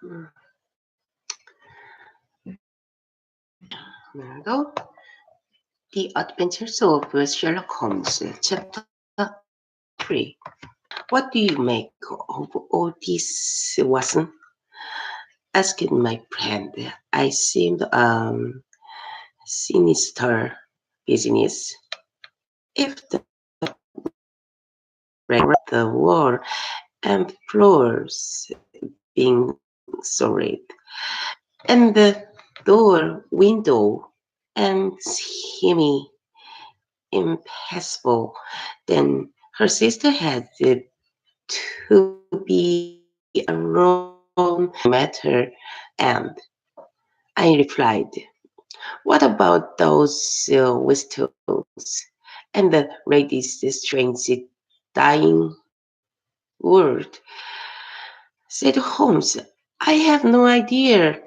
There we go. The Adventures of Sherlock Holmes, Chapter 3. What do you make of all this, Watson? Asked my friend. I seemed sinister business. If the the wall and floors being solid, and the door, window, and semi impassable, then her sister had to be alone matter. And I replied, what about those whistles and the lady's strange dying word? Said Holmes. I have no idea.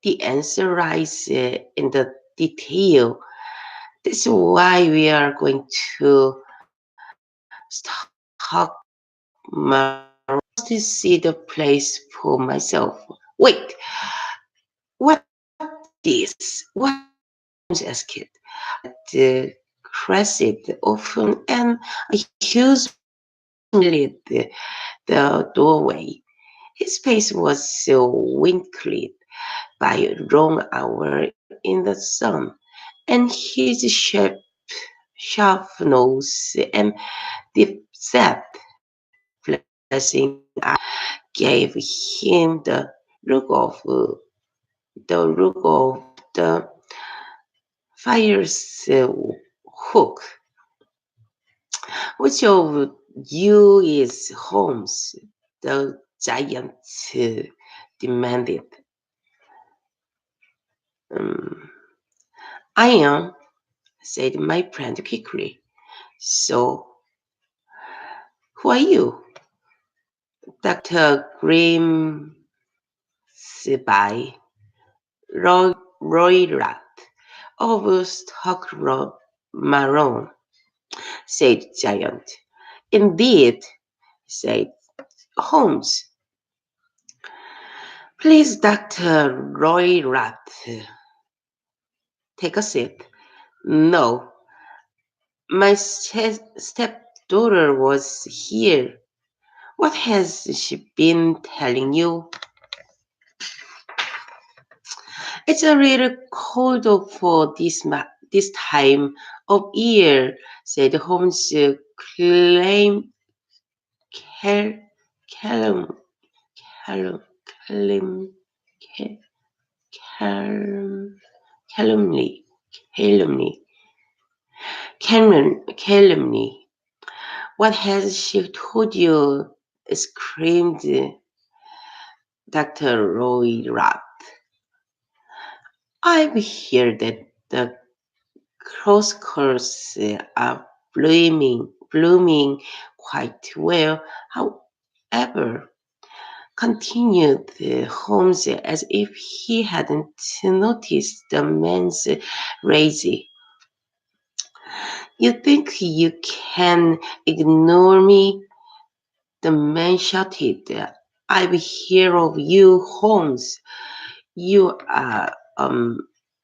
The answer lies in the detail. That's why we are going to talk tomorrow. To see the place for myself. Wait, what this? What Holmes asked. The crescent often and a huge lit the doorway. His face was so winkled by a long hour in the sun, and his sharp nose and deep set flashing eye gave him the fire's hook. Which of you is Holmes? The giant demanded. Um, I am, said my friend quickly. So, who are you? Dr. Grimsby, Roy Rat of Stockrow Maroon, said Giant. Indeed, said Holmes. Please, Dr. Roy Rat, take a seat. No, my stepdaughter was here. What has she been telling you? It's a little cold for this time of year, said Holmes, claim, cal, calum, calum, calum, calum, calumny, calumny, calumny. What has she told you? Screamed Dr. Roy Rapp. I've heard that the crosscurs are blooming quite well. However, continued Holmes as if he hadn't noticed the man's rage. You think you can ignore me? The man shouted. I've heard of you, Holmes. You are a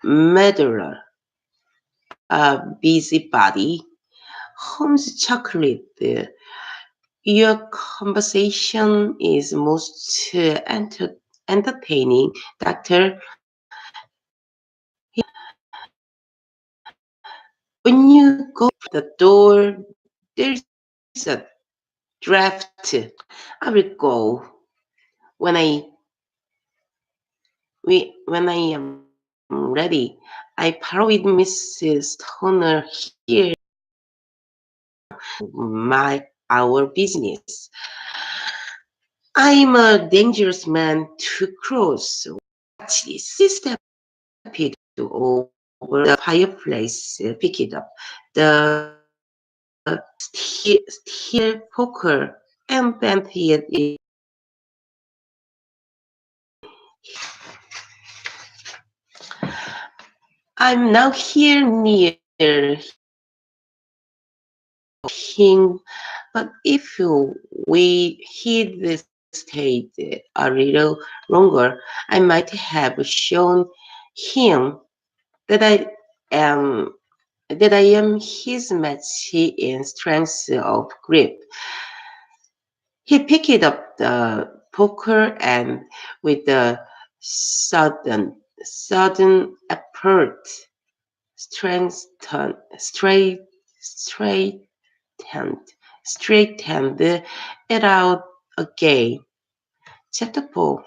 murderer, a busybody. Holmes chuckled. Your conversation is most entertaining, Doctor. When you go to the door, there's a draft. I will go when when I am ready. I parlor with Mrs. Turner here our business. I'm a dangerous man to cross. Watch this. He stepped over the fireplace, picked it up the steel poker, and bent it. I'm now here near him, but if we hit this stayed a little longer, I might have shown him that am I am his match in strength of grip. He picked up the poker and with a sudden effort strengthened, straightened, straightened it out again. Chapter 4.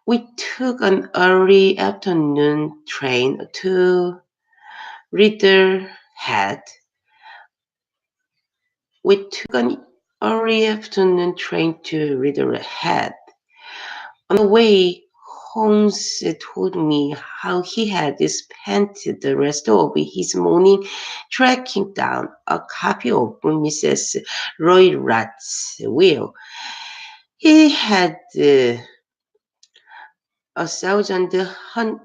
We took an early afternoon train to Riverhead. We took an early afternoon train to Riverhead. On the way, Holmes told me how he had spent the rest of his morning tracking down a copy of Mrs. Royrat's will. He had a thousand hun-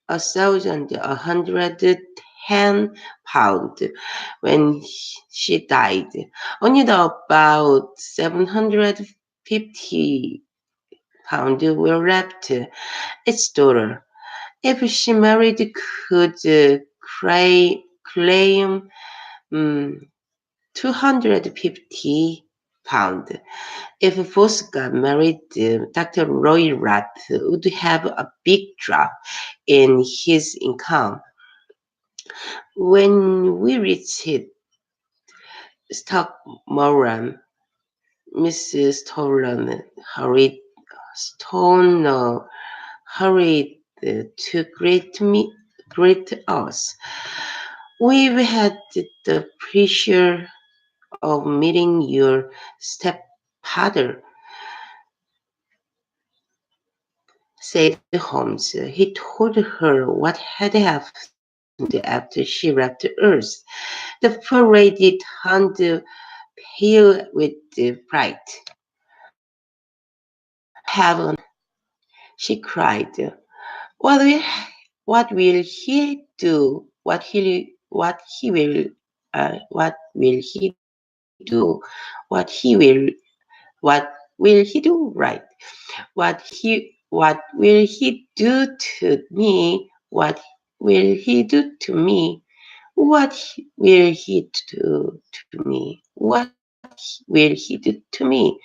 £110 when she died. Only about 750 pounds were left its daughter. If she married, could claim £250. If both got married, Dr. Roy Rath would have a big drop in his income. When we reached Stockmoran, Mrs. Stoner hurried to greet us. We've had the pleasure of meeting your stepfather, said Holmes. He told her what had happened after she left Earth. The poor lady turned pale with fright. Heaven, she cried. What will, what will he do? What will he do? What will he do? Right? What will he do to me? What will he do to me? What will he do to me? What will he do to me?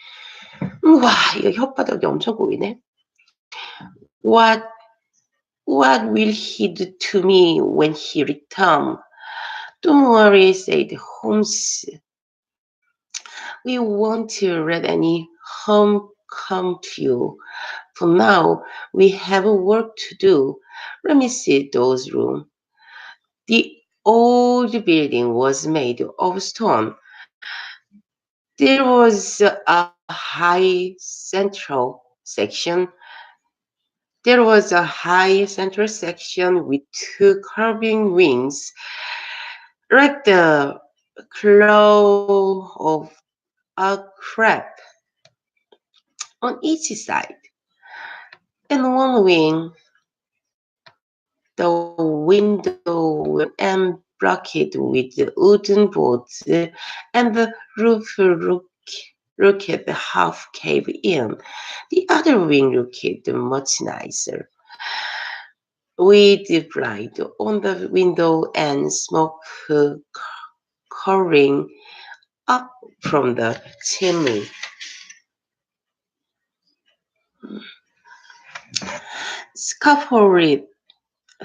와, 이거 혓바닥이 엄청 보이네. What What will he do to me when he returns? Don't worry, said Holmes. We won't let any harm come to you. For now, we have work to do. Let me see those rooms. The old building was made of stone. There was a high central section. There was a high central section with two curving wings, like the claw of a crab on each side. In one wing, the window and blocked with wooden boards, and the roof looked half cave in. The other wing looked much nicer, with light on the window and smoke curling up from the chimney. Scaffolding,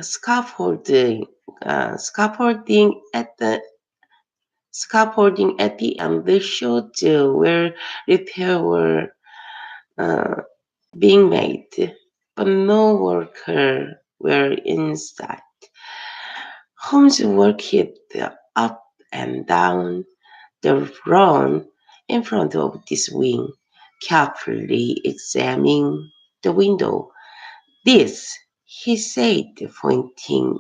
scaffolding, scaffolding at the end showed where repairs were uh, being made, but no workers were inside. Holmes worked up and down the lawn in front of this wing, carefully examining the window. This, he said, pointing,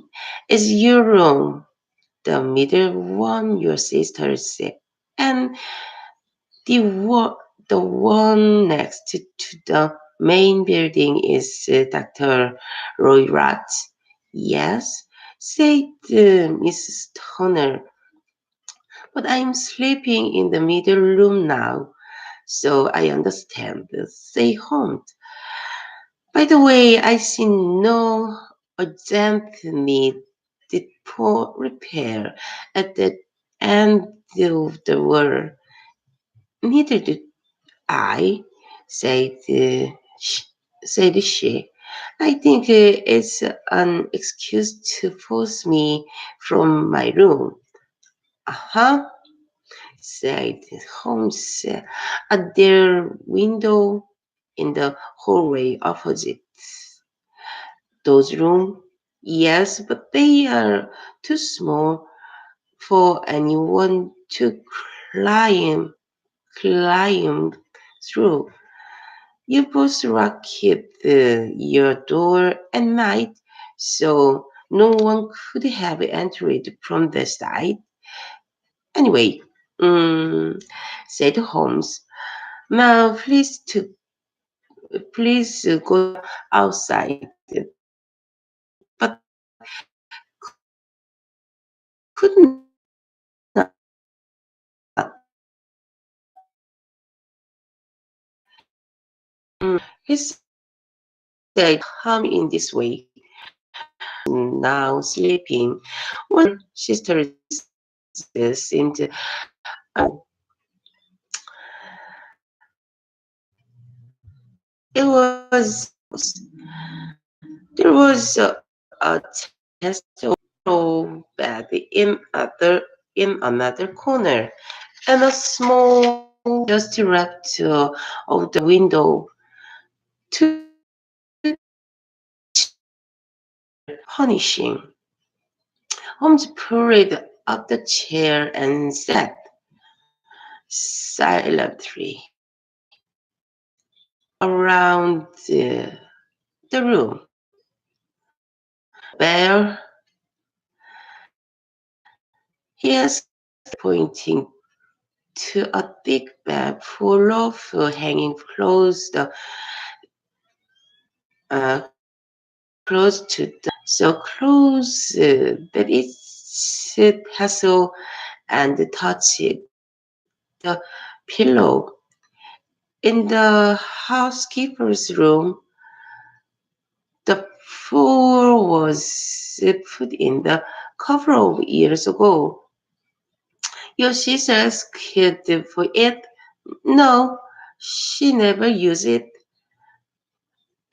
is your room, the middle one your sister's, and the one, the one next to the main building is Dr. Royrat's. Yes, said Mrs. Turner, but I'm sleeping in the middle room now. so I understand. Stay home. By the way, I see no urgent need for repair at the end of the world. Neither do I, said, said she. I think it's an excuse to force me from my room. Uh-huh, said Holmes at their window in the hallway opposite. Those rooms, yes, but they are too small for anyone to climb climb through. You both lock your door at night, so no one could have entered from the side. Anyway, said Holmes. Now, please go outside. But could not. He said, "Come in this way. Mother is now sleeping. One of your sisters seemed it was there was a chest of bed in another corner and a small just left of the window. Two chairs punishing. Holmes pulled up the chair and sat silently around the room. Well, he asked, pointing to a thick bed full of hanging clothes, close to so close that its hassle and touched the pillow. In the housekeeper's room, the floor was put in the couple of years ago. Your sister asked for it? No, she never used it.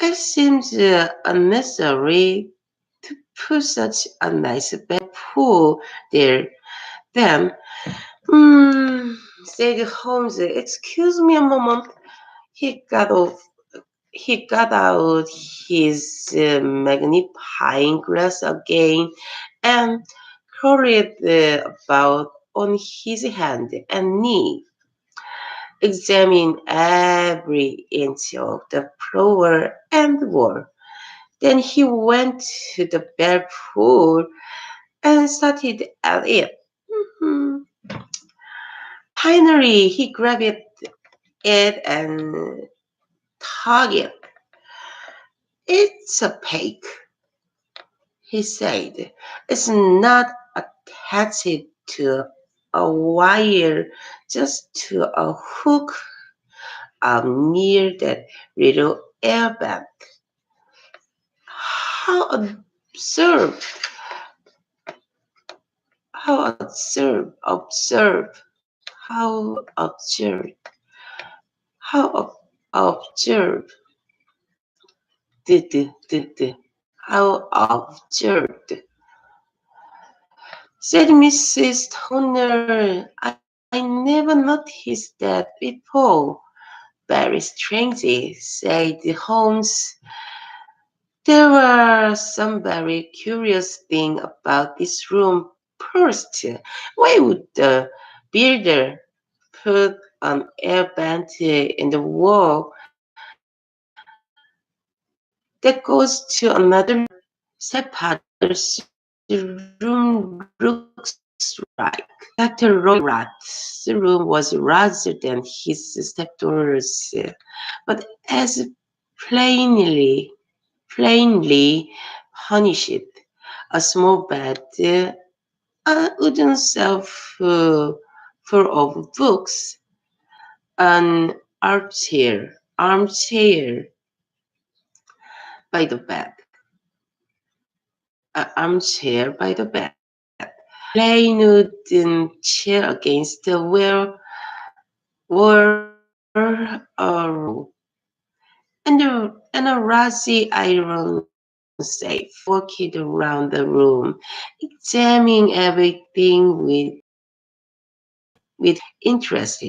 It seems unnecessary to put such a nice bed pool there. Then, said Holmes, excuse me a moment. He got off. He got out his magnifying glass again and hurried about on his hand and knee, examining every inch of the floor and wall. Then he went to the bell pool and started at it. Mhm. Finally, he grabbed it and tugged it. It's a pig, he said. It's not attached to a wire, just to a hook near that little airbag. How absurd! How how absurd, how absurd, how absurd, said Mrs. Toner. I never noticed that before. Very strangely, said Holmes. There were some very curious things about this room. First, why would the builder put an air vent in the wall that goes to another room? Stepfather's room looks like. Dr. Royrat's room was larger than his stepdaughter's, but as plainly, plainly furnished. A small bed, a wooden shelf full of books, an armchair by the bed, armchair by the bed, plain wooden chair against the were a row, and a rusty iron safe. Walked around the room, examining everything with interest.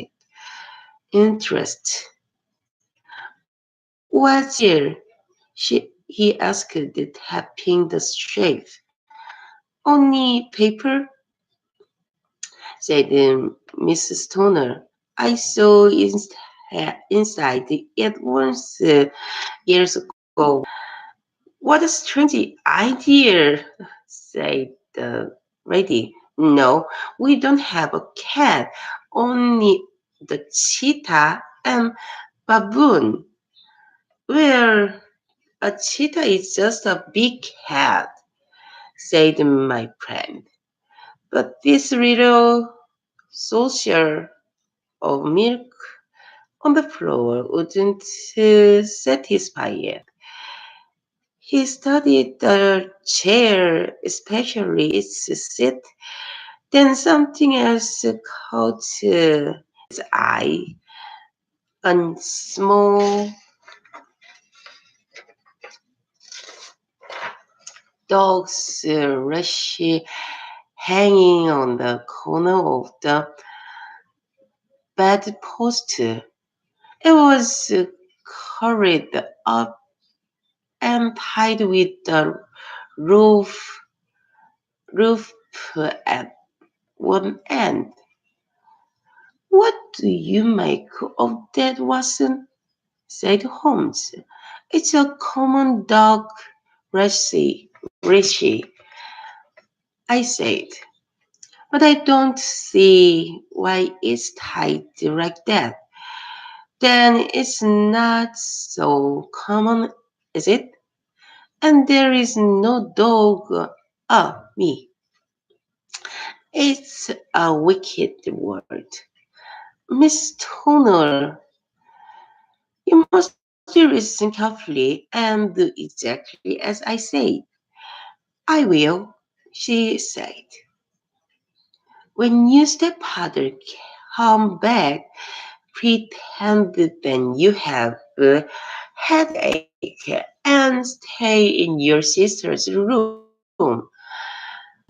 What's here? He asked, tapping the safe. Only paper, said Mrs. Stoner. I saw inside it once years ago. What a strange idea, said the lady. No, we don't have a cat, only the cheetah and baboon. Well, a cheetah is just a big cat, said my friend. But this little saucer of milk on the floor wouldn't satisfy it. He studied the chair, especially its seat. Then something else caught his eye. A small dog's leash hanging on the corner of the bedpost. It was carried up and tied with the roof, roof at one end. What do you make of that, Watson? Said Holmes. It's a common dog Rishi, I said. But I don't see why it's tied like that. Then it's not so common, is it? And there is no dog. Me. It's a wicked word. Miss Toner, you must listen carefully and do exactly as I say. I will, she said. When your stepfather come back, pretend then you have a headache and stay in your sister's room.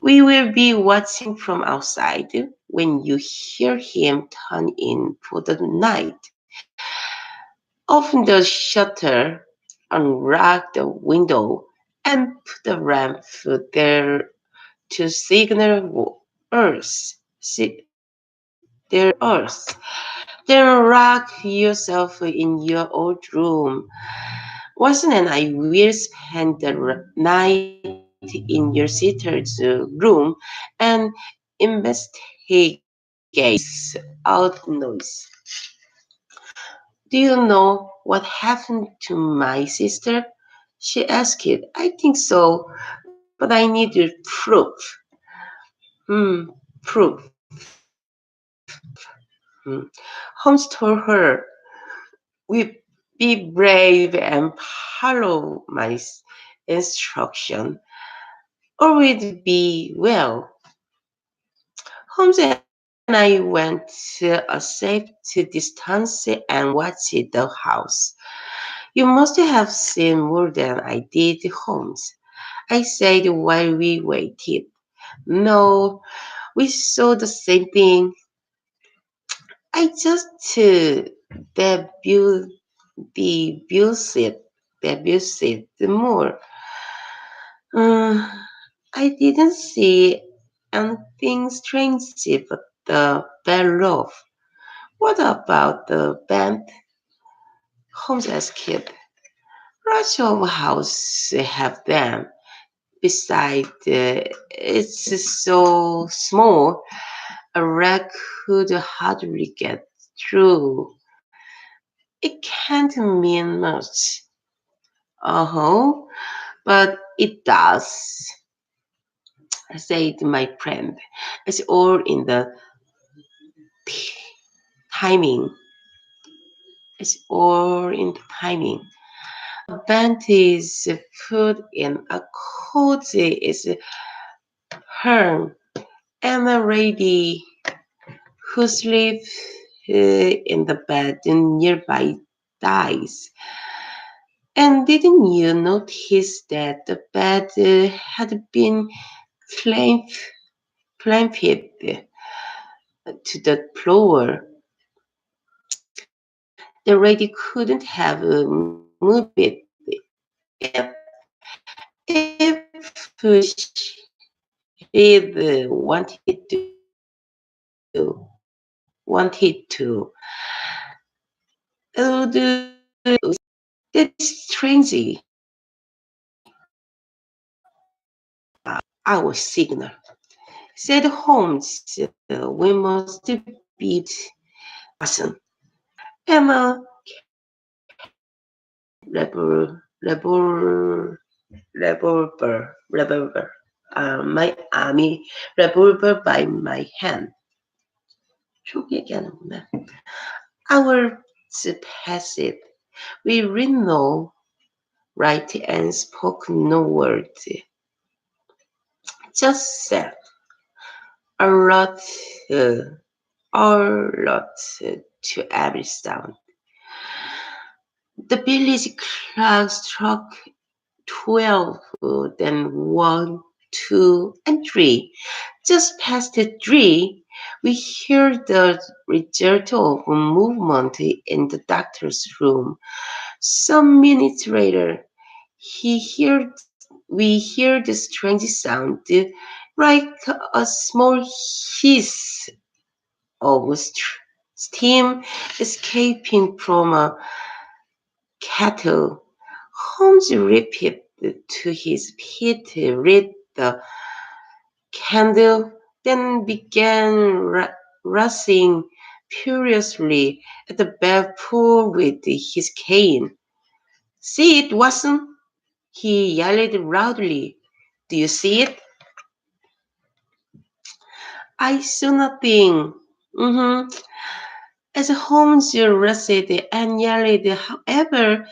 We will be watching from outside when you hear him turn in for the night. Open the shutter, unlock the window, and put the lamp there to signal Earth. Then lock yourself in your old room. Watson and I will spend the night in your sister's room and investigate out noise. Do you know what happened to my sister? She asked. I think so, but I needed proof. Proof. Holmes told her, we be brave and follow my instruction, or we'd be well. Holmes and I went a safe distance and watched the house. You must have seen more than I did, Holmes, I said while we waited. No, we saw the same thing. I just debut debuts it more. Uh, I didn't see anything strange but the bell loaf. What about the band? Holmes asked. Lots of houses have them. Besides, it's so small, a rat could hardly get through. It can't mean much. Uh-huh, but it does, said my friend. It's all in the timing. It's all in the timing. A band is put in, a cozy is hung, and a lady who sleeps in the bed nearby dies. And didn't you notice that the bed had been clamped, clamped to the floor? The lady couldn't have moved it if she'd wanted to. Oh, that's strange. Our signal, said Holmes. We must beat Watson. Emma carried my army revolver by my hand. 총 얘기하는구나. Hours passed. We read no, write, and spoke no word. Just sat alert, uh, alert to every sound. The village clock struck 12, then 1, 2, and 3. Just past 3, we heard the result of a movement in the doctor's room. Some minutes later, we heard the strange sound, like a small hiss of steam escaping from a kettle. Holmes leaped to his feet, lit the candle, then began racing furiously at the bell with his cane. See it, Watson? He yelled loudly. Do you see it? I saw nothing. Mm-hmm. As Holmes rushed and yelled, however,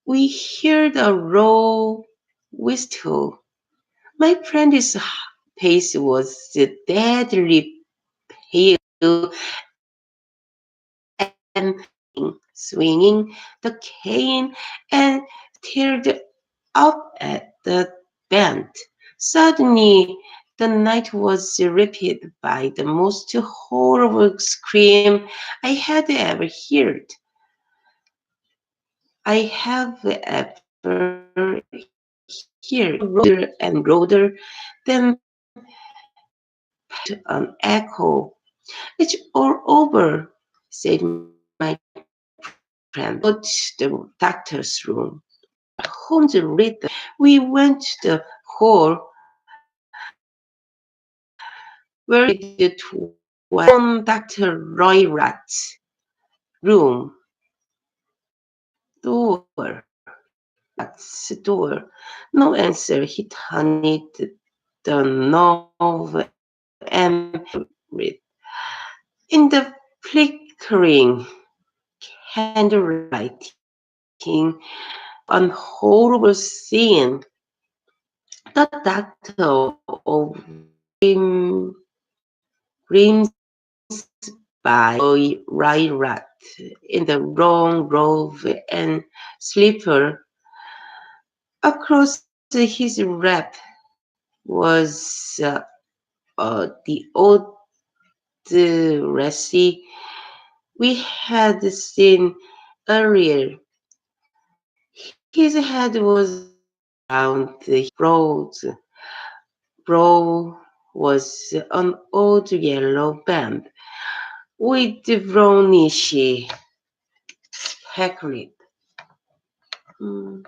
we heard a low whistle. My friend's face was deadly pale and swinging the cane and stared up at the band. Suddenly, the night was repeated by the most horrible scream I had ever heard. I have ever heard. Louder and louder, then an echo. It's all over, said my friend. Go to the doctor's room. Holmes read the. We went to the hall where it was Dr. Royrat's room. Door. Royrat's door. No answer. He turned the knob and read. In the flickering handwriting, an horrible scene. The doctor of Grimsby Rat in the long robe and slipper. Across his wrap was the old recipe we had seen earlier. His head was round, his brow was an old yellow band with brownish hackles. Mm.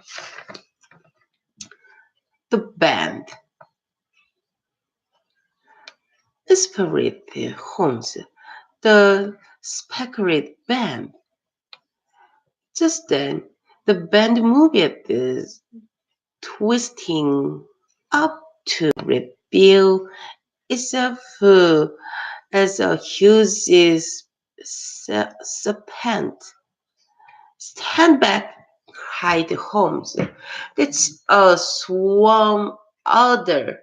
The band. Spirit Holmes. The speckled band. Just then, the band moved, twisting up to reveal itself as a huge serpent. Stand back, cried Holmes. That's a swarm adder,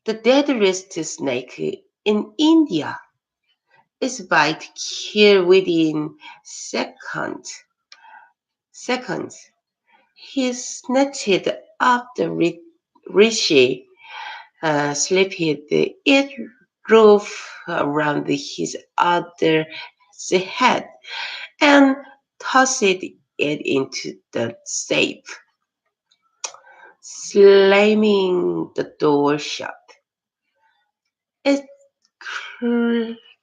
the deadliest snake in India. Its bite kill within seconds. Seconds. He snatched up the rishi, slipped it roof around his other head, and tossed it into the safe, slamming the door shut. It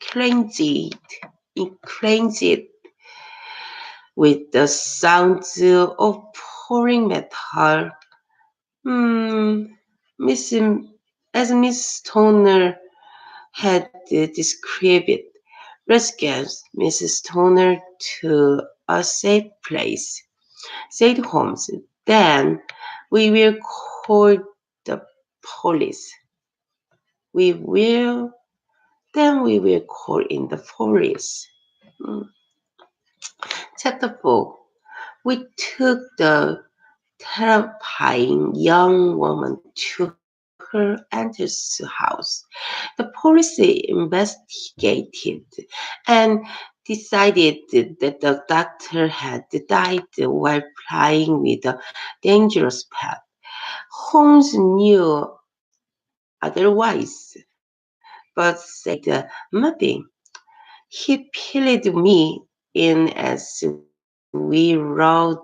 clenched, it clenched with the sound of pouring metal. Hmm, Miss, as Miss Stoner had described it, rescues Mrs. Stoner to a safe place, said Holmes. Then we will call the police. We will, then we will call in the police. Hmm. Chapter 4. We took the terrifying young woman to her aunt's house. The police investigated and decided that the doctor had died while playing with a dangerous pet. Holmes knew otherwise, but said nothing. He peeled me in as we rode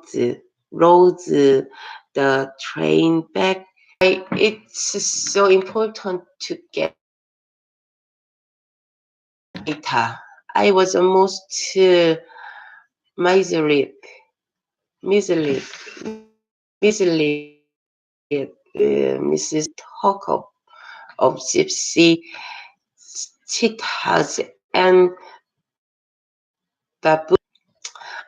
the train back. It's so important to get data. I was almost miserly, Mrs. Talk of gypsy cheetahs and baboons.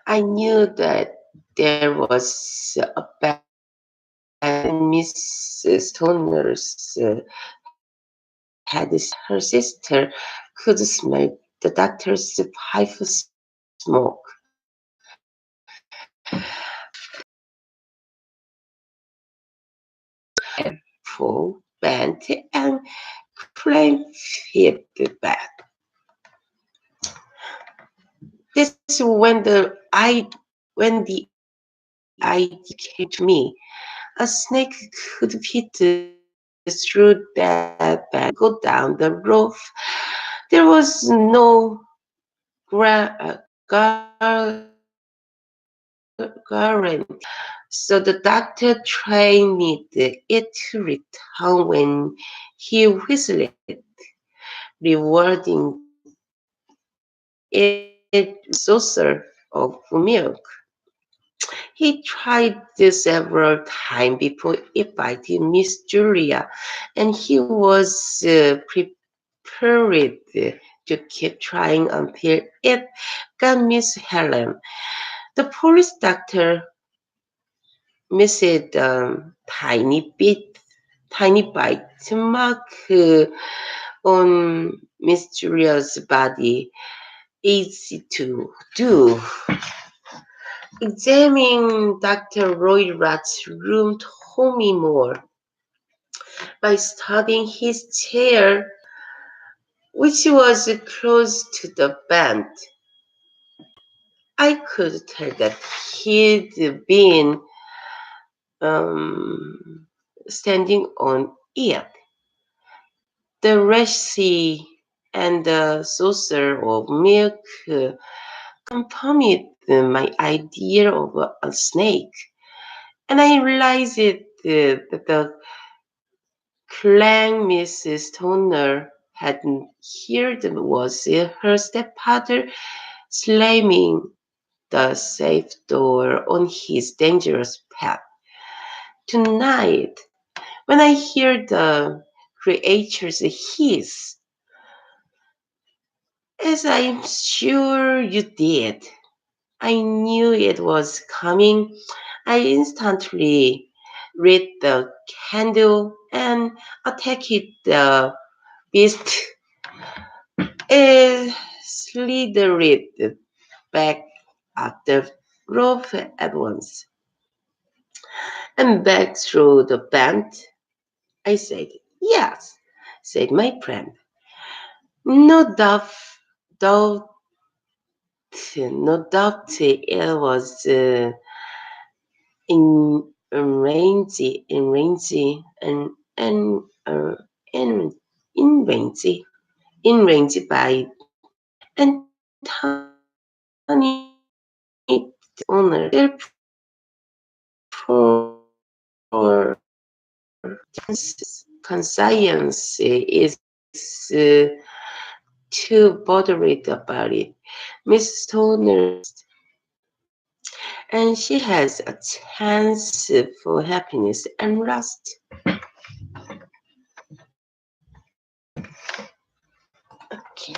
I knew that there was a bad when Miss Stoner's had her sister could smell the doctor's pipe smoke. Full, bent, and claimed it back. This when the idea came to me. A snake could fit through that bed and go down the roof. There was no guarantee. So the doctor trained it to return when he whistled, rewarding it saucer of milk. He tried this several times before it bit Miss Julia, and he was prepared to keep trying until it got Miss Helen. The police doctor missed tiny bite mark on Miss Julia's body. Easy to do. Examining Dr. Roy Rat's room told me more. By studying his chair, which was close to the bed, I could tell that he'd been um, standing on it. The recipe and the saucer of milk confirmed my idea of a snake, and I realized that the clang Mrs. Stoner had heard was her stepfather slamming the safe door on his dangerous pet. Tonight, when I hear the creature's hiss, as I'm sure you did, I knew it was coming. I instantly lit the candle and attacked the beast. It slithered back up the rope at once and back through the bend. I said, yes, said my friend. No doubt, no doubt it was in and in range by and Tony owner therefore conscience is too bothered about it. Miss Stoner and she has a chance for happiness and rest. Okay.